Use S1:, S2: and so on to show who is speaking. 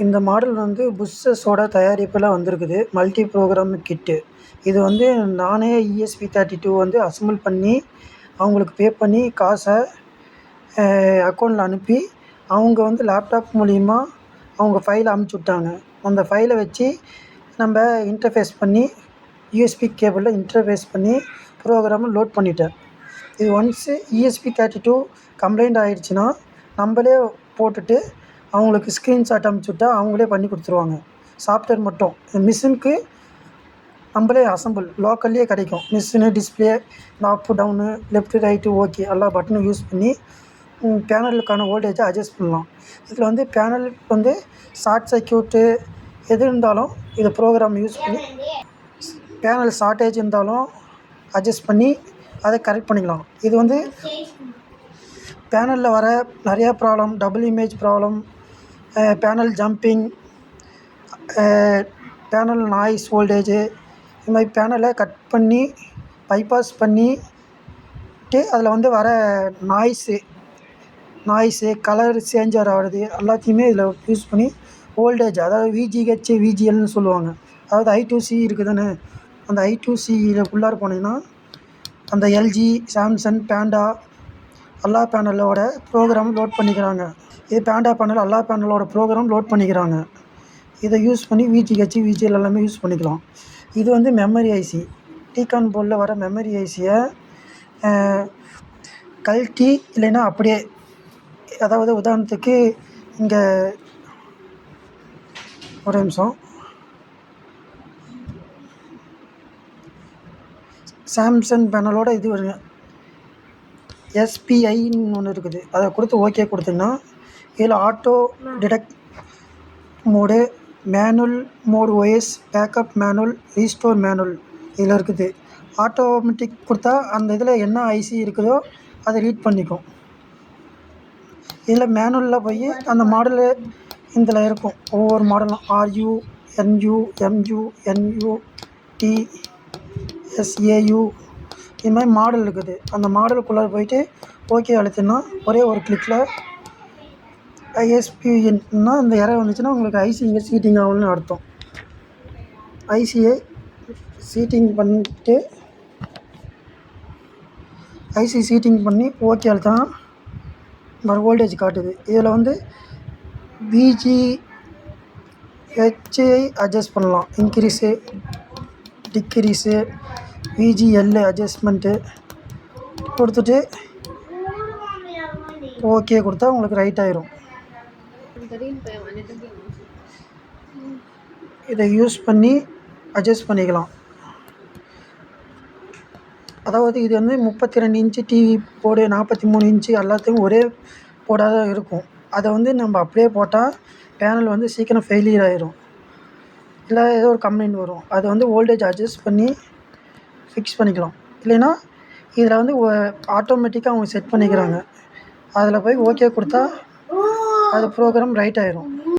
S1: இந்த மாடல் வந்து புஷ்ஷஸோட தயாரிப்பில் வந்திருக்குது. மல்டி ப்ரோக்ராம் கிட்டு. இது வந்து நானே ESP32 வந்து அசெம்பிள் பண்ணி அவங்களுக்கு பே பண்ணி காசை அக்கௌண்ட்டில் அனுப்பி அவங்க வந்து லேப்டாப் மூலிமா அவங்க ஃபைலை அமுச்சு விட்டாங்க. அந்த ஃபைலை வச்சு நம்ம இன்டர்ஃபேஸ் பண்ணி USB கேபிளில் இன்டர்ஃபேஸ் பண்ணி ப்ரோக்ராமை லோட் பண்ணிட்டேன். இது ஒன்ஸு ESP32 கம்ப்ளைண்ட் ஆகிடுச்சின்னா நம்மளே போட்டுட்டு அவங்களுக்கு ஸ்க்ரீன்ஷாட் அமுச்சு விட்டா அவங்களே பண்ணி கொடுத்துருவாங்க. சாஃப்ட்வேர் மட்டும் மிஷினுக்கு நம்மளே அசெம்பிள் லோக்கல்லே கிடைக்கும். மிஷினு, டிஸ்பிளே, அப்பு, டவுனு, லெஃப்ட்டு, ரைட்டு, ஓகே எல்லா பட்டனும் யூஸ் பண்ணி பேனலுக்கான வோல்டேஜை அட்ஜஸ்ட் பண்ணலாம். இதில் வந்து பேனல் வந்து ஷார்ட் சர்க்யூட்டு எது இருந்தாலும் இதை ப்ரோக்ராம் யூஸ் பண்ணி பேனல் ஷார்ட்டேஜ் இருந்தாலும் அட்ஜஸ்ட் பண்ணி அதை கரெக்ட் பண்ணிக்கலாம். இது வந்து பேனலில் வர நிறையா problem, double image problem, panel jumping, panel noise voltage, இது மாதிரி பேனலை கட் பண்ணி பைபாஸ் பண்ணிட்டு அதில் வந்து வர நாய்ஸு கலர் சேஞ்சர் ஆகிறது எல்லாத்தையுமே இதில் யூஸ் பண்ணி வோல்டேஜ், அதாவது VGH, VGLன்னு சொல்லுவாங்க. அதாவது I2C இருக்குது தானே, அந்த I2Cயில் உள்ளார போனீங்கன்னா அந்த LG, சாம்சங், பேண்டா எல்லா பேனலோட ப்ரோக்ராம் லோட் பண்ணிக்கிறாங்க. இது பேண்டா பேனல் எல்லா பேனலோட ப்ரோக்ராம் லோட் பண்ணிக்கிறாங்க. இதை யூஸ் பண்ணி VGH, VGL எல்லாமே யூஸ் பண்ணிக்கலாம். இது வந்து மெமரி ஐசி. டிகான் போர்டில் வர மெமரி ஐசியை கழட்டி இல்லைன்னா அப்படியே, அதாவது உதாரணத்துக்கு இங்கே ஒரு நிமிஷம், சாம்சங் பேனலோட இது வருங்க SPIன்னு ஒன்று இருக்குது. அதை கொடுத்து ஓகே கொடுத்திங்கன்னா இதில் auto detect mode, manual mode, OS backup manual, restore manual இதில் இருக்குது. ஆட்டோமேட்டிக் கொடுத்தா அந்த இதில் என்ன ஐசி இருக்குதோ அதை ரீட் பண்ணிக்கும். இதில் மேனுவலில் போய் அந்த மாடலு இதில் இருக்கும். ஒவ்வொரு மாடலும் RU, NU, MU, NU, TSAU இது மாதிரி மாடல் இருக்குது. அந்த மாடலுக்குள்ளே போயிட்டு ஓகே அழுத்தினா ஒரே ஒரு கிளிக்கில் ISPன்னா அந்த எரர் வந்துச்சுன்னா உங்களுக்கு ஐசி இங்கே சீட்டிங் ஆகணும்னு அர்த்தம். ஐசியை சீட்டிங் பண்ணிட்டு ஐசி சீட்டிங் பண்ணி ஓகே அழுத்தினா மறு வோல்டேஜ் காட்டுது. இதில் வந்து VGHஐ அட்ஜஸ்ட் பண்ணலாம். இன்க்ரீஸு, டிக்ரீஸு, VGL அட்ஜஸ்ட்மெண்ட்டு கொடுத்துட்டு ஓகே கொடுத்தா உங்களுக்கு ரைட் ஆயிரும். இதை யூஸ் பண்ணி அட்ஜஸ்ட் பண்ணிக்கலாம். அதாவது இது வந்து 32 இன்ச்சு டிவி போர்டு, 43 இன்ச்சு எல்லாத்தையும் ஒரே போர்டாக தான் இருக்கும். அதை வந்து நம்ம அப்படியே போட்டால் பேனல் வந்து சீக்கிரம் ஃபெயிலியர் ஆயிரும், இல்லை ஏதோ ஒரு கம்ப்ளைண்ட் வரும். அதை வந்து வோல்டேஜ் அட்ஜஸ்ட் பண்ணி ஃபிக்ஸ் பண்ணிக்கலாம். இல்லைன்னா இதில் வந்து ஆட்டோமேட்டிக்காக அவங்க செட் பண்ணிக்கிறாங்க. அதில் போய் ஓகே கொடுத்தா அது ப்ரோக்ராம் ரைட் ஆயிரும்.